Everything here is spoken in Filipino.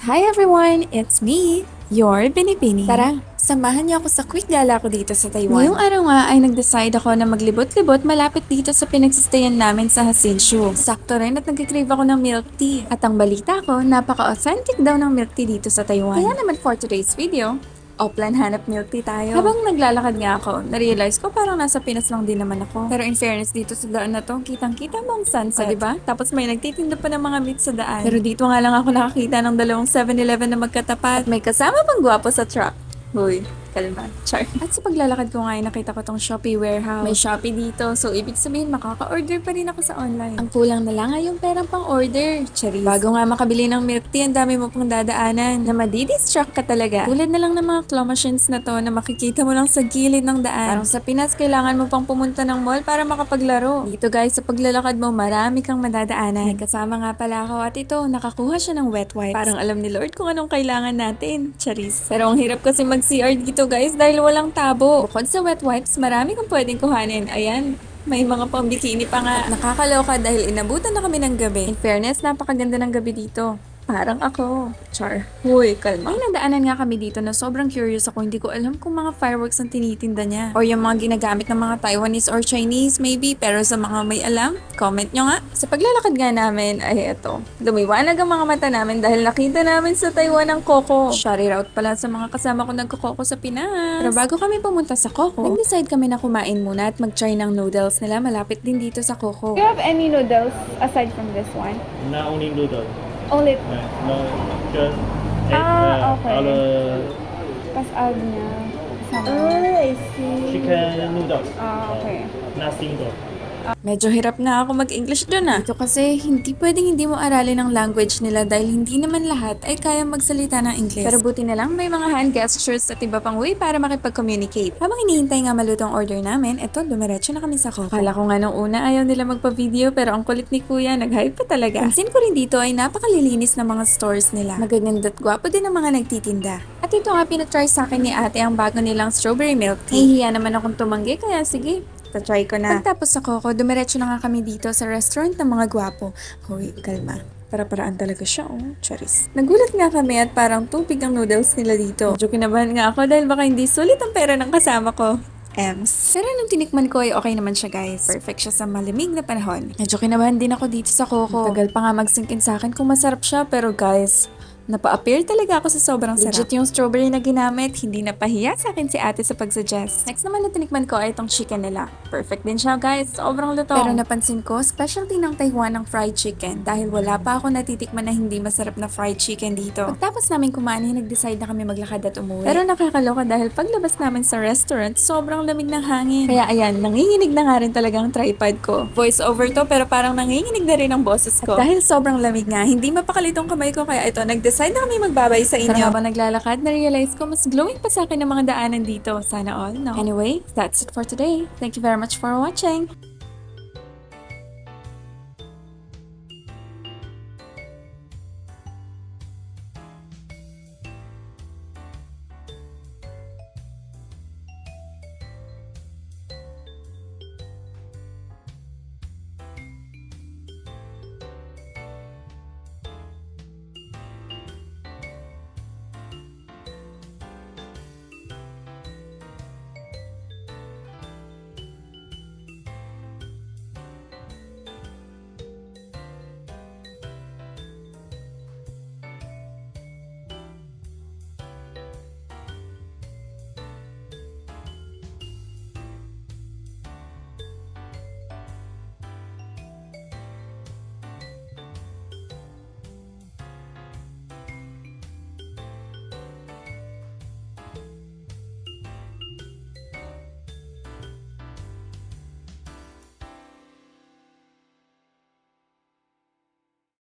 Hi everyone! It's me, your Binibini. Tara, samahan niyo ako sa quick gala ko dito sa Taiwan. Ngayong araw nga ay nag-decide ako na maglibot-libot malapit dito sa pinagsistayan namin sa Hsinchu. Sakto rin at nag-crave ako ng milk tea. At ang balita ko, napaka-authentic daw ng milk tea dito sa Taiwan. Kaya naman for today's video, offline hanap milk tea tayo. Habang naglalakad nga ako, na-realize ko parang nasa Pinas lang din naman ako. Pero in fairness dito sa daan na to, kitang-kita mo ang sunset, diba? Tapos may nagtitinda pa ng mga meat sa daan. Pero dito nga lang ako nakakita ng dalawang 7-Eleven na magkatapat. At may kasama pang gwapo sa truck. Hoy, kalma. Char. At sa paglalakad ko nga ay nakita ko tong Shopee warehouse. May Shopee dito, so ibig sabihin makaka-order pa rin ako sa online. Ang kulang na lang ay yung perang pang order. Charis. Bago nga makabili ng milk tea, ang dami mo pang dadaanan na madidistract ka talaga. Tulad na lang ng mga claw machines na to na makikita mo lang sa gilid ng daan. Parang sa Pinas, kailangan mo pang pumunta ng mall para makapaglaro. Dito guys, sa paglalakad mo, marami kang madadaanan. May kasama nga pala ako at ito, nakakuha siya ng wet wipes. Parang alam ni Lord kung anong kailangan natin. Charis. Pero ang hirap kasi mag-CR dito guys dahil walang tabo. Bukod sa wet wipes, marami kang pwedeng kuhanin. Ayan. May mga pambikini pa nga. Nakakaloka dahil inabutan na kami ng gabi. In fairness, napakaganda ng gabi dito. Parang ako. Char. Huy, kalma. May nadaanan nga kami dito na sobrang curious ako. Hindi ko alam kung mga fireworks ang tinitinda niya. Or yung mga ginagamit ng mga Taiwanese or Chinese maybe. Pero sa mga may alam, comment nyo nga. Sa paglalakad nga namin, ay eto. Lumiwanag ang mga mata namin dahil nakita namin sa Taiwan ang Coco. Shari route pala sa mga kasama ko nagko-Coco sa Pinas. Pero bago kami pumunta sa Coco, nag-decide kami na kumain muna at mag-try ng noodles nila malapit din dito sa Coco. Do you have any noodles aside from this one? Not only noodle, Only no chicken, egg, okay. other tas add niya. Sama. I see. chicken noodles. Okay. Not single. Medyo hirap na ako mag-English doon ah. Ito kasi hindi pwedeng hindi mo aralin ang language nila dahil hindi naman lahat ay kaya magsalita ng English. Pero buti na lang may mga hand gestures at iba pang way para makipag-communicate. Habang hinihintay nga malutong order namin, eto dumiretso na kami sa Coco. Kala ko nga nung una ayaw nila magpa-video pero ang kulit ni Kuya, nag-hype pa talaga. Pansin ko rin dito ay napakalilinis ng mga stores nila. Magaganda at gwapo din ang mga nagtitinda. At ito nga pinatry sa akin ni ate ang bago nilang strawberry milk tea. Nahihiya naman akong tumanggi kaya sige. Try ko na. Pagtapos sa Coco, dumiretso na nga kami dito sa restaurant ng mga gwapo. Hoy, kalma. Para-paraan talaga siya, oh. Charis. Nagulat nga kami at parang tubig ang noodles nila dito. Medyo kinabahan nga ako dahil baka hindi sulit ang pera ng kasama ko. Ems. Pero nung tinikman ko ay okay naman siya guys. Perfect siya sa malamig na panahon. Medyo kinabahan din ako dito sa Coco. Tagal pa nga mag-sink in sa akin kung masarap siya pero guys, napa-appear talaga ako sa sobrang sarap. Legit yung strawberry na ginamit, hindi napahiya sa akin si ate sa pag-suggest. Next naman na tinikman ko ay itong chicken nila. Perfect din siya guys, sobrang lutong. Pero napansin ko, specialty ng Taiwan ang fried chicken dahil wala pa ako natitikman na hindi masarap na fried chicken dito. Pagtapos namin kumain, nag-decide na kami maglakad at umuwi. Pero nakakaloka dahil paglabas namin sa restaurant, sobrang lamig ng hangin. Kaya ayan, nanginginig na nga rin talaga ang tripod ko. Voice over to pero parang nanginginig na rin ang boses ko. At dahil sobrang lamig nga, hindi mapakalitong kamay ko kaya ito, nag-decide na kami magbabay sa inyo. Pero habang naglalakad, na-realize ko mas glowing pa sa akin ang mga daanan dito. Sana all, no? Anyway, that's it for today. Thank you very much for watching.